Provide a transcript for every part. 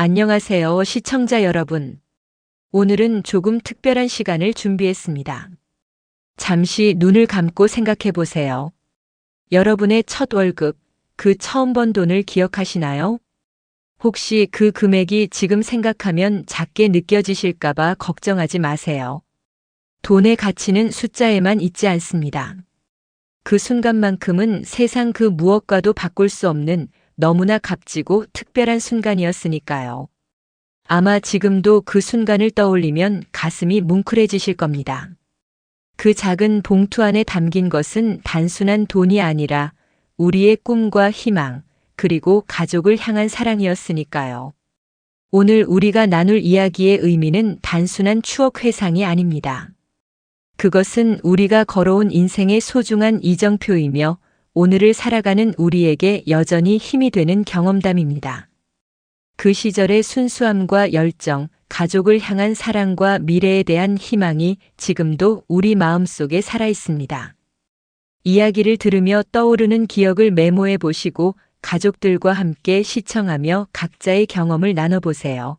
안녕하세요, 시청자 여러분. 오늘은 조금 특별한 시간을 준비했습니다. 잠시 눈을 감고 생각해 보세요. 여러분의 첫 월급, 그 처음 번 돈을 기억하시나요? 혹시 그 금액이 지금 생각하면 작게 느껴지실까봐 걱정하지 마세요. 돈의 가치는 숫자에만 있지 않습니다. 그 순간만큼은 세상 그 무엇과도 바꿀 수 없는 너무나 값지고 특별한 순간이었으니까요. 아마 지금도 그 순간을 떠올리면 가슴이 뭉클해지실 겁니다. 그 작은 봉투 안에 담긴 것은 단순한 돈이 아니라 우리의 꿈과 희망, 그리고 가족을 향한 사랑이었으니까요. 오늘 우리가 나눌 이야기의 의미는 단순한 추억 회상이 아닙니다. 그것은 우리가 걸어온 인생의 소중한 이정표이며 오늘을 살아가는 우리에게 여전히 힘이 되는 경험담입니다. 그 시절의 순수함과 열정, 가족을 향한 사랑과 미래에 대한 희망이 지금도 우리 마음속에 살아 있습니다. 이야기를 들으며 떠오르는 기억을 메모해 보시고 가족들과 함께 시청하며 각자의 경험을 나눠보세요.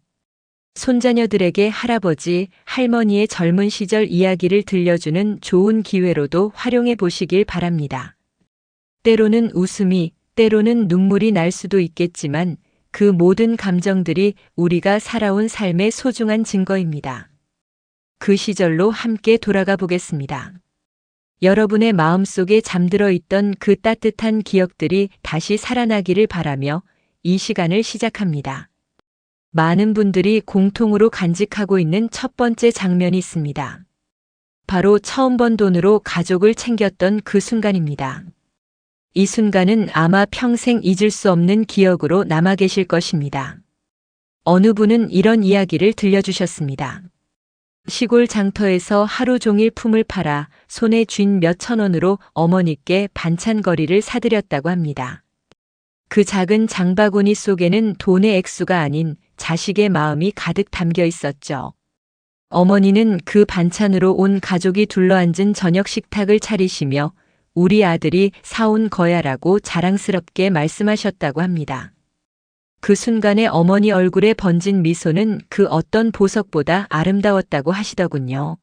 손자녀들에게 할아버지, 할머니의 젊은 시절 이야기를 들려주는 좋은 기회로도 활용해 보시길 바랍니다. 때로는 웃음이, 때로는 눈물이 날 수도 있겠지만 그 모든 감정들이 우리가 살아온 삶의 소중한 증거입니다. 그 시절로 함께 돌아가 보겠습니다. 여러분의 마음속에 잠들어 있던 그 따뜻한 기억들이 다시 살아나기를 바라며 이 시간을 시작합니다. 많은 분들이 공통으로 간직하고 있는 첫 번째 장면이 있습니다. 바로 처음 번 돈으로 가족을 챙겼던 그 순간입니다. 이 순간은 아마 평생 잊을 수 없는 기억으로 남아 계실 것입니다. 어느 분은 이런 이야기를 들려주셨습니다. 시골 장터에서 하루 종일 품을 팔아 손에 쥔 몇천 원으로 어머니께 반찬거리를 사드렸다고 합니다. 그 작은 장바구니 속에는 돈의 액수가 아닌 자식의 마음이 가득 담겨 있었죠. 어머니는 그 반찬으로 온 가족이 둘러앉은 저녁 식탁을 차리시며 우리 아들이 사온 거야라고 자랑스럽게 말씀하셨다고 합니다. 그 순간에 어머니 얼굴에 번진 미소는 그 어떤 보석보다 아름다웠다고 하시더군요.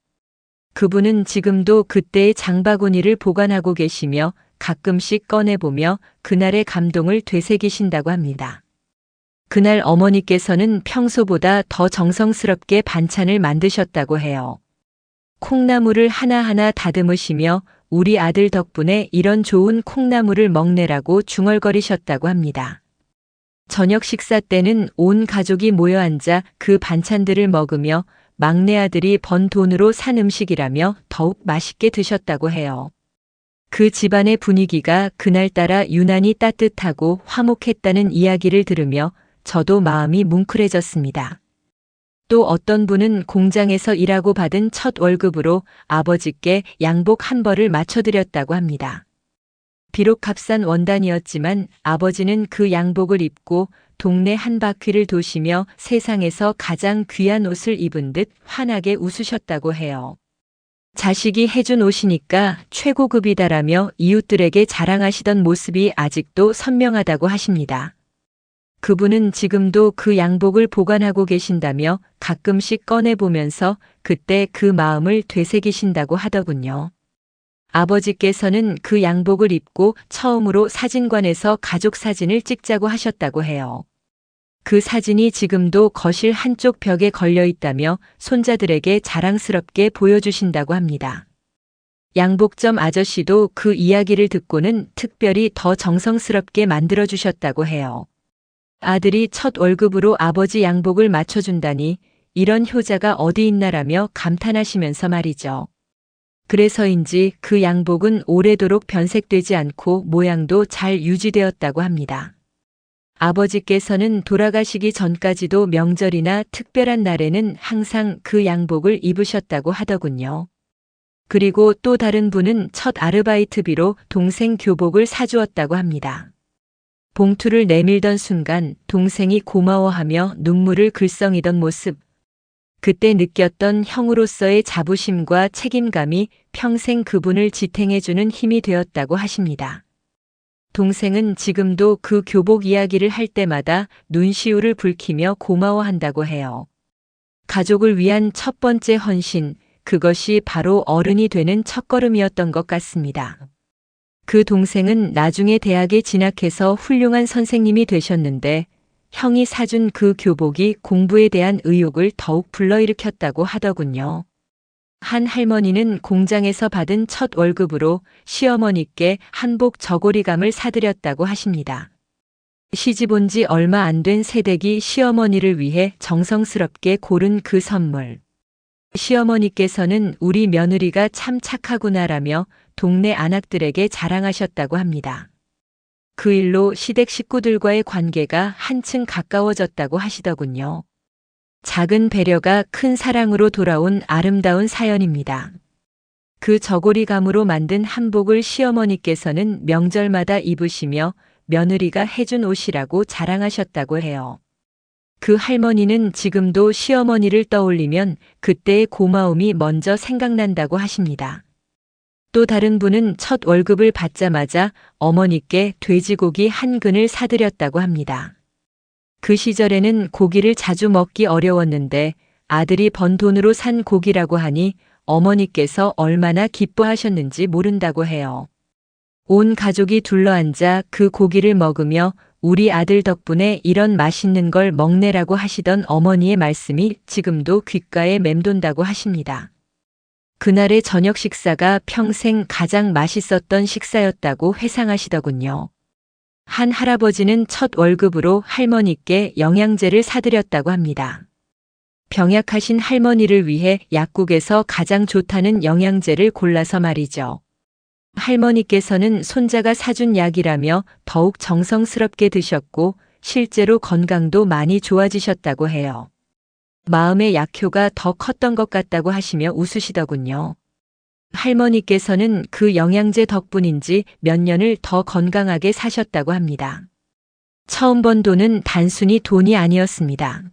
그분은 지금도 그때의 장바구니를 보관하고 계시며 가끔씩 꺼내보며 그날의 감동을 되새기신다고 합니다. 그날 어머니께서는 평소보다 더 정성스럽게 반찬을 만드셨다고 해요. 콩나물을 하나하나 다듬으시며 우리 아들 덕분에 이런 좋은 콩나물을 먹네라고 중얼거리셨다고 합니다. 저녁 식사 때는 온 가족이 모여 앉아 그 반찬들을 먹으며 막내 아들이 번 돈으로 산 음식이라며 더욱 맛있게 드셨다고 해요. 그 집안의 분위기가 그날따라 유난히 따뜻하고 화목했다는 이야기를 들으며 저도 마음이 뭉클해졌습니다. 또 어떤 분은 공장에서 일하고 받은 첫 월급으로 아버지께 양복 한 벌을 맞춰드렸다고 합니다. 비록 값싼 원단이었지만 아버지는 그 양복을 입고 동네 한 바퀴를 도시며 세상에서 가장 귀한 옷을 입은 듯 환하게 웃으셨다고 해요. 자식이 해준 옷이니까 최고급이다라며 이웃들에게 자랑하시던 모습이 아직도 선명하다고 하십니다. 그분은 지금도 그 양복을 보관하고 계신다며 가끔씩 꺼내보면서 그때 그 마음을 되새기신다고 하더군요. 아버지께서는 그 양복을 입고 처음으로 사진관에서 가족 사진을 찍자고 하셨다고 해요. 그 사진이 지금도 거실 한쪽 벽에 걸려 있다며 손자들에게 자랑스럽게 보여주신다고 합니다. 양복점 아저씨도 그 이야기를 듣고는 특별히 더 정성스럽게 만들어주셨다고 해요. 아들이 첫 월급으로 아버지 양복을 맞춰준다니 이런 효자가 어디 있나라며 감탄하시면서 말이죠. 그래서인지 그 양복은 오래도록 변색되지 않고 모양도 잘 유지되었다고 합니다. 아버지께서는 돌아가시기 전까지도 명절이나 특별한 날에는 항상 그 양복을 입으셨다고 하더군요. 그리고 또 다른 분은 첫 아르바이트비로 동생 교복을 사주었다고 합니다. 봉투를 내밀던 순간 동생이 고마워하며 눈물을 글썽이던 모습. 그때 느꼈던 형으로서의 자부심과 책임감이 평생 그분을 지탱해주는 힘이 되었다고 하십니다. 동생은 지금도 그 교복 이야기를 할 때마다 눈시울을 붉히며 고마워한다고 해요. 가족을 위한 첫 번째 헌신, 그것이 바로 어른이 되는 첫걸음이었던 것 같습니다. 그 동생은 나중에 대학에 진학해서 훌륭한 선생님이 되셨는데 형이 사준 그 교복이 공부에 대한 의욕을 더욱 불러일으켰다고 하더군요. 한 할머니는 공장에서 받은 첫 월급으로 시어머니께 한복 저고리감을 사드렸다고 하십니다. 시집 온 지 얼마 안 된 새댁이 시어머니를 위해 정성스럽게 고른 그 선물. 시어머니께서는 우리 며느리가 참 착하구나라며 동네 아낙들에게 자랑하셨다고 합니다. 그 일로 시댁 식구들과의 관계가 한층 가까워졌다고 하시더군요. 작은 배려가 큰 사랑으로 돌아온 아름다운 사연입니다. 그 저고리감으로 만든 한복을 시어머니께서는 명절마다 입으시며 며느리가 해준 옷이라고 자랑하셨다고 해요. 그 할머니는 지금도 시어머니를 떠올리면 그때의 고마움이 먼저 생각난다고 하십니다. 또 다른 분은 첫 월급을 받자마자 어머니께 돼지고기 한 근을 사드렸다고 합니다. 그 시절에는 고기를 자주 먹기 어려웠는데 아들이 번 돈으로 산 고기라고 하니 어머니께서 얼마나 기뻐하셨는지 모른다고 해요. 온 가족이 둘러앉아 그 고기를 먹으며 우리 아들 덕분에 이런 맛있는 걸 먹네라고 하시던 어머니의 말씀이 지금도 귓가에 맴돈다고 하십니다. 그날의 저녁 식사가 평생 가장 맛있었던 식사였다고 회상하시더군요. 한 할아버지는 첫 월급으로 할머니께 영양제를 사드렸다고 합니다. 병약하신 할머니를 위해 약국에서 가장 좋다는 영양제를 골라서 말이죠. 할머니께서는 손자가 사준 약이라며 더욱 정성스럽게 드셨고 실제로 건강도 많이 좋아지셨다고 해요. 마음의 약효가 더 컸던 것 같다고 하시며 웃으시더군요. 할머니께서는 그 영양제 덕분인지 몇 년을 더 건강하게 사셨다고 합니다. 처음 번 돈은 단순히 돈이 아니었습니다.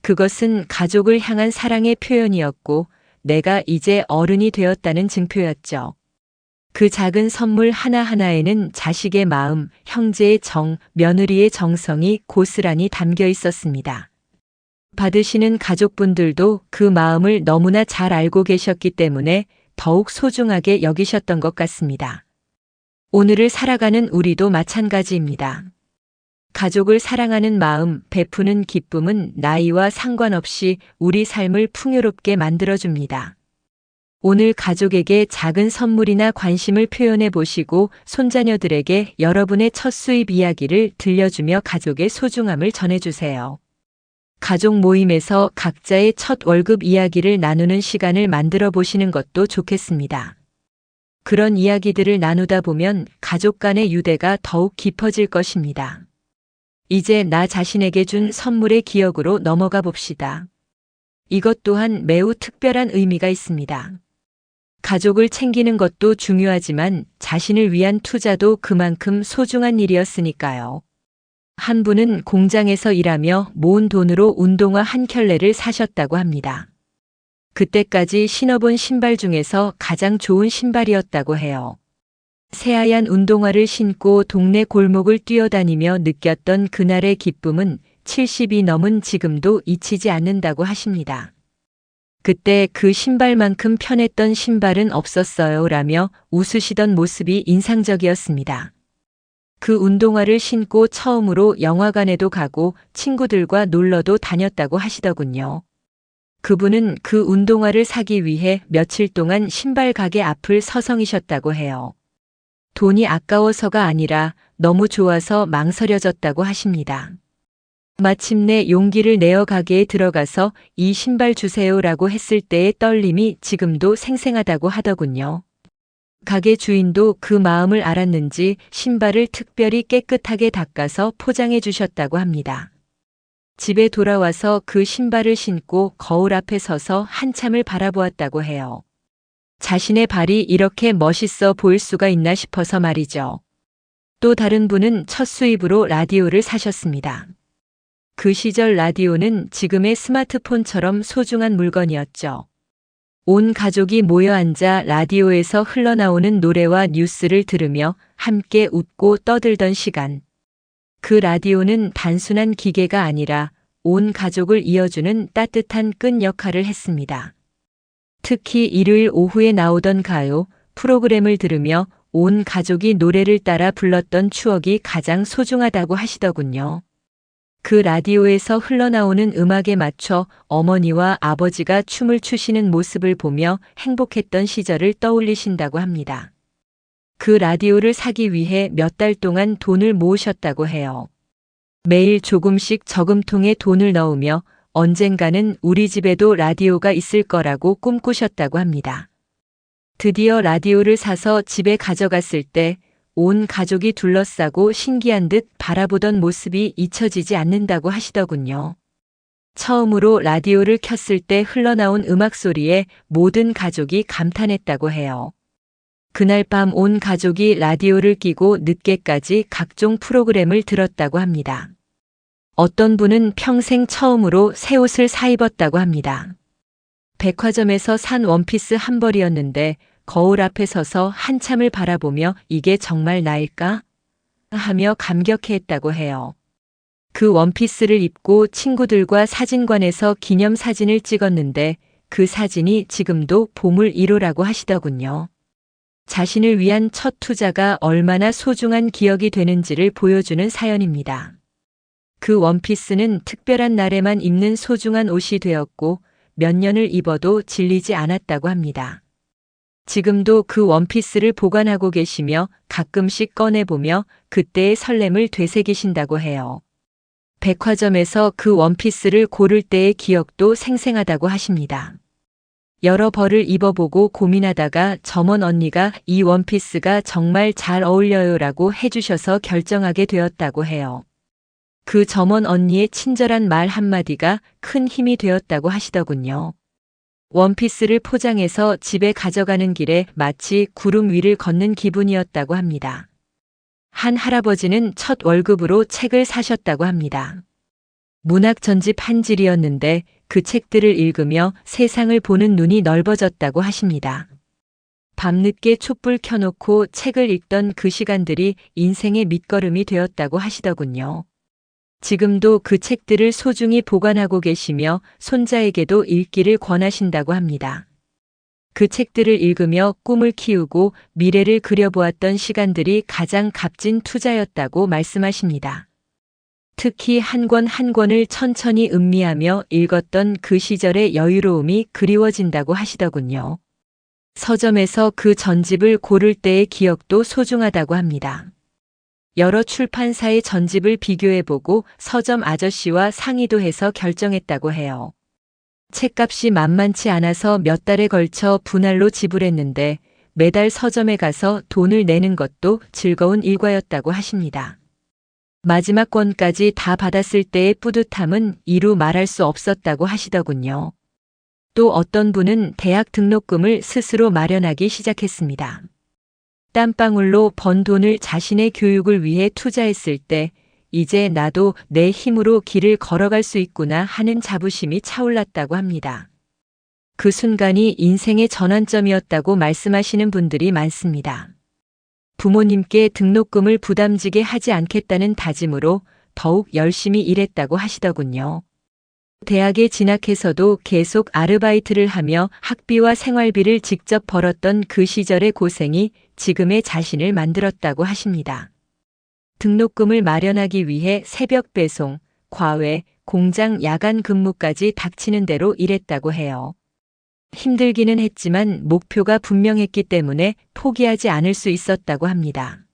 그것은 가족을 향한 사랑의 표현이었고 내가 이제 어른이 되었다는 증표였죠. 그 작은 선물 하나하나에는 자식의 마음, 형제의 정, 며느리의 정성이 고스란히 담겨 있었습니다. 받으시는 가족분들도 그 마음을 너무나 잘 알고 계셨기 때문에 더욱 소중하게 여기셨던 것 같습니다. 오늘을 살아가는 우리도 마찬가지입니다. 가족을 사랑하는 마음, 베푸는 기쁨은 나이와 상관없이 우리 삶을 풍요롭게 만들어줍니다. 오늘 가족에게 작은 선물이나 관심을 표현해 보시고 손자녀들에게 여러분의 첫 수입 이야기를 들려주며 가족의 소중함을 전해주세요. 가족 모임에서 각자의 첫 월급 이야기를 나누는 시간을 만들어 보시는 것도 좋겠습니다. 그런 이야기들을 나누다 보면 가족 간의 유대가 더욱 깊어질 것입니다. 이제 나 자신에게 준 선물의 기억으로 넘어가 봅시다. 이것 또한 매우 특별한 의미가 있습니다. 가족을 챙기는 것도 중요하지만 자신을 위한 투자도 그만큼 소중한 일이었으니까요. 한 분은 공장에서 일하며 모은 돈으로 운동화 한 켤레를 사셨다고 합니다. 그때까지 신어본 신발 중에서 가장 좋은 신발이었다고 해요. 새하얀 운동화를 신고 동네 골목을 뛰어다니며 느꼈던 그날의 기쁨은 70이 넘은 지금도 잊히지 않는다고 하십니다. 그때 그 신발만큼 편했던 신발은 없었어요 라며 웃으시던 모습이 인상적이었습니다. 그 운동화를 신고 처음으로 영화관에도 가고 친구들과 놀러도 다녔다고 하시더군요. 그분은 그 운동화를 사기 위해 며칠 동안 신발 가게 앞을 서성이셨다고 해요. 돈이 아까워서가 아니라 너무 좋아서 망설여졌다고 하십니다. 마침내 용기를 내어 가게에 들어가서 이 신발 주세요라고 했을 때의 떨림이 지금도 생생하다고 하더군요. 가게 주인도 그 마음을 알았는지 신발을 특별히 깨끗하게 닦아서 포장해 주셨다고 합니다. 집에 돌아와서 그 신발을 신고 거울 앞에 서서 한참을 바라보았다고 해요. 자신의 발이 이렇게 멋있어 보일 수가 있나 싶어서 말이죠. 또 다른 분은 첫 수입으로 라디오를 사셨습니다. 그 시절 라디오는 지금의 스마트폰처럼 소중한 물건이었죠. 온 가족이 모여 앉아 라디오에서 흘러나오는 노래와 뉴스를 들으며 함께 웃고 떠들던 시간. 그 라디오는 단순한 기계가 아니라 온 가족을 이어주는 따뜻한 끈 역할을 했습니다. 특히 일요일 오후에 나오던 가요 프로그램을 들으며 온 가족이 노래를 따라 불렀던 추억이 가장 소중하다고 하시더군요. 그 라디오에서 흘러나오는 음악에 맞춰 어머니와 아버지가 춤을 추시는 모습을 보며 행복했던 시절을 떠올리신다고 합니다. 그 라디오를 사기 위해 몇 달 동안 돈을 모으셨다고 해요. 매일 조금씩 저금통에 돈을 넣으며 언젠가는 우리 집에도 라디오가 있을 거라고 꿈꾸셨다고 합니다. 드디어 라디오를 사서 집에 가져갔을 때 온 가족이 둘러싸고 신기한 듯 바라보던 모습이 잊혀지지 않는다고 하시더군요. 처음으로 라디오를 켰을 때 흘러나온 음악 소리에 모든 가족이 감탄했다고 해요. 그날 밤 온 가족이 라디오를 끼고 늦게까지 각종 프로그램을 들었다고 합니다. 어떤 분은 평생 처음으로 새 옷을 사입었다고 합니다. 백화점에서 산 원피스 한 벌이었는데 거울 앞에 서서 한참을 바라보며 이게 정말 나일까? 하며 감격해했다고 해요. 그 원피스를 입고 친구들과 사진관에서 기념사진을 찍었는데 그 사진이 지금도 보물 1호라고 하시더군요. 자신을 위한 첫 투자가 얼마나 소중한 기억이 되는지를 보여주는 사연입니다. 그 원피스는 특별한 날에만 입는 소중한 옷이 되었고 몇 년을 입어도 질리지 않았다고 합니다. 지금도 그 원피스를 보관하고 계시며 가끔씩 꺼내보며 그때의 설렘을 되새기신다고 해요. 백화점에서 그 원피스를 고를 때의 기억도 생생하다고 하십니다. 여러 벌을 입어보고 고민하다가 점원 언니가 이 원피스가 정말 잘 어울려요라고 해주셔서 결정하게 되었다고 해요. 그 점원 언니의 친절한 말 한마디가 큰 힘이 되었다고 하시더군요. 원피스를 포장해서 집에 가져가는 길에 마치 구름 위를 걷는 기분이었다고 합니다. 한 할아버지는 첫 월급으로 책을 사셨다고 합니다. 문학 전집 한 질이었는데 그 책들을 읽으며 세상을 보는 눈이 넓어졌다고 하십니다. 밤늦게 촛불 켜놓고 책을 읽던 그 시간들이 인생의 밑거름이 되었다고 하시더군요. 지금도 그 책들을 소중히 보관하고 계시며 손자에게도 읽기를 권하신다고 합니다. 그 책들을 읽으며 꿈을 키우고 미래를 그려보았던 시간들이 가장 값진 투자였다고 말씀하십니다. 특히 한 권 한 권을 천천히 음미하며 읽었던 그 시절의 여유로움이 그리워진다고 하시더군요. 서점에서 그 전집을 고를 때의 기억도 소중하다고 합니다. 여러 출판사의 전집을 비교해보고 서점 아저씨와 상의도 해서 결정했다고 해요. 책값이 만만치 않아서 몇 달에 걸쳐 분할로 지불했는데 매달 서점에 가서 돈을 내는 것도 즐거운 일과였다고 하십니다. 마지막 권까지 다 받았을 때의 뿌듯함은 이루 말할 수 없었다고 하시더군요. 또 어떤 분은 대학 등록금을 스스로 마련하기 시작했습니다. 땀방울로 번 돈을 자신의 교육을 위해 투자했을 때 이제 나도 내 힘으로 길을 걸어갈 수 있구나 하는 자부심이 차올랐다고 합니다. 그 순간이 인생의 전환점이었다고 말씀하시는 분들이 많습니다. 부모님께 등록금을 부담지게 하지 않겠다는 다짐으로 더욱 열심히 일했다고 하시더군요. 대학에 진학해서도 계속 아르바이트를 하며 학비와 생활비를 직접 벌었던 그 시절의 고생이 지금의 자신을 만들었다고 하십니다. 등록금을 마련하기 위해 새벽 배송, 과외, 공장 야간 근무까지 닥치는 대로 일했다고 해요. 힘들기는 했지만 목표가 분명했기 때문에 포기하지 않을 수 있었다고 합니다.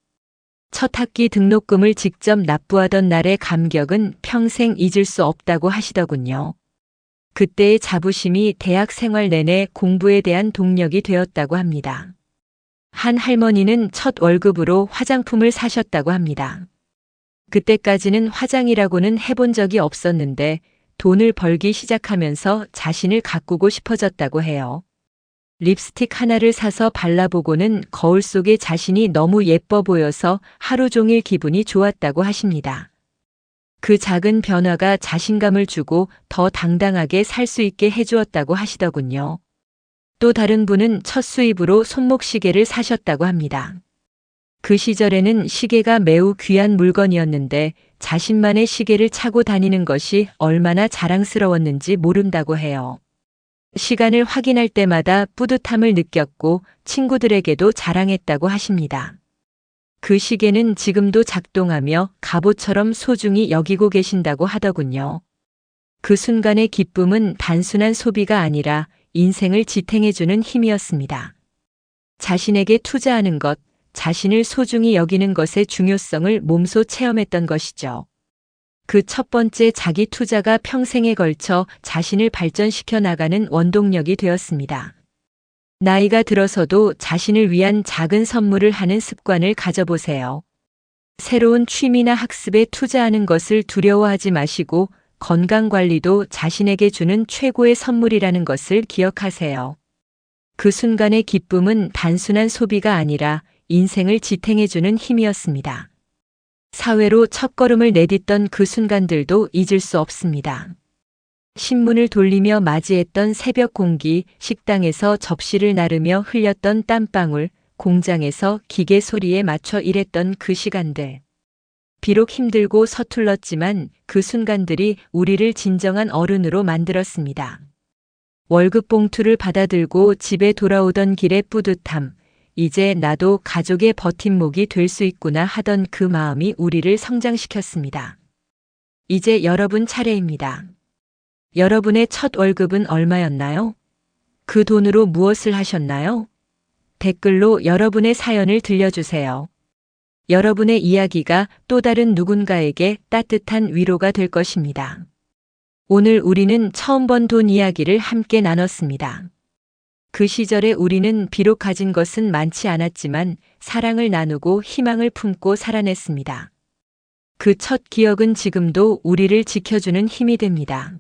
첫 학기 등록금을 직접 납부하던 날의 감격은 평생 잊을 수 없다고 하시더군요. 그때의 자부심이 대학 생활 내내 공부에 대한 동력이 되었다고 합니다. 한 할머니는 첫 월급으로 화장품을 사셨다고 합니다. 그때까지는 화장이라고는 해본 적이 없었는데 돈을 벌기 시작하면서 자신을 가꾸고 싶어졌다고 해요. 립스틱 하나를 사서 발라보고는 거울 속에 자신이 너무 예뻐 보여서 하루 종일 기분이 좋았다고 하십니다. 그 작은 변화가 자신감을 주고 더 당당하게 살 수 있게 해주었다고 하시더군요. 또 다른 분은 첫 수입으로 손목시계를 사셨다고 합니다. 그 시절에는 시계가 매우 귀한 물건이었는데 자신만의 시계를 차고 다니는 것이 얼마나 자랑스러웠는지 모른다고 해요. 시간을 확인할 때마다 뿌듯함을 느꼈고 친구들에게도 자랑했다고 하십니다. 그 시계는 지금도 작동하며 갑옷처럼 소중히 여기고 계신다고 하더군요. 그 순간의 기쁨은 단순한 소비가 아니라 인생을 지탱해주는 힘이었습니다. 자신에게 투자하는 것, 자신을 소중히 여기는 것의 중요성을 몸소 체험했던 것이죠. 그 첫 번째 자기 투자가 평생에 걸쳐 자신을 발전시켜 나가는 원동력이 되었습니다. 나이가 들어서도 자신을 위한 작은 선물을 하는 습관을 가져보세요. 새로운 취미나 학습에 투자하는 것을 두려워하지 마시고 건강관리도 자신에게 주는 최고의 선물이라는 것을 기억하세요. 그 순간의 기쁨은 단순한 소비가 아니라 인생을 지탱해주는 힘이었습니다. 사회로 첫걸음을 내딛던 그 순간들도 잊을 수 없습니다. 신문을 돌리며 맞이했던 새벽 공기, 식당에서 접시를 나르며 흘렸던 땀방울, 공장에서 기계 소리에 맞춰 일했던 그 시간들. 비록 힘들고 서툴렀지만 그 순간들이 우리를 진정한 어른으로 만들었습니다. 월급 봉투를 받아들고 집에 돌아오던 길의 뿌듯함, 이제 나도 가족의 버팀목이 될 수 있구나 하던 그 마음이 우리를 성장시켰습니다. 이제 여러분 차례입니다. 여러분의 첫 월급은 얼마였나요? 그 돈으로 무엇을 하셨나요? 댓글로 여러분의 사연을 들려주세요. 여러분의 이야기가 또 다른 누군가에게 따뜻한 위로가 될 것입니다. 오늘 우리는 처음 번 돈 이야기를 함께 나눴습니다. 그 시절에 우리는 비록 가진 것은 많지 않았지만 사랑을 나누고 희망을 품고 살아냈습니다. 그 첫 기억은 지금도 우리를 지켜주는 힘이 됩니다.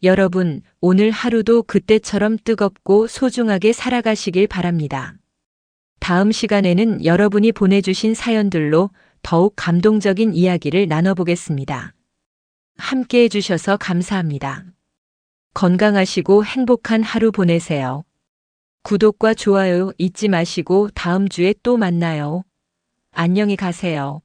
여러분, 오늘 하루도 그때처럼 뜨겁고 소중하게 살아가시길 바랍니다. 다음 시간에는 여러분이 보내주신 사연들로 더욱 감동적인 이야기를 나눠보겠습니다. 함께 해주셔서 감사합니다. 건강하시고 행복한 하루 보내세요. 구독과 좋아요 잊지 마시고 다음 주에 또 만나요. 안녕히 가세요.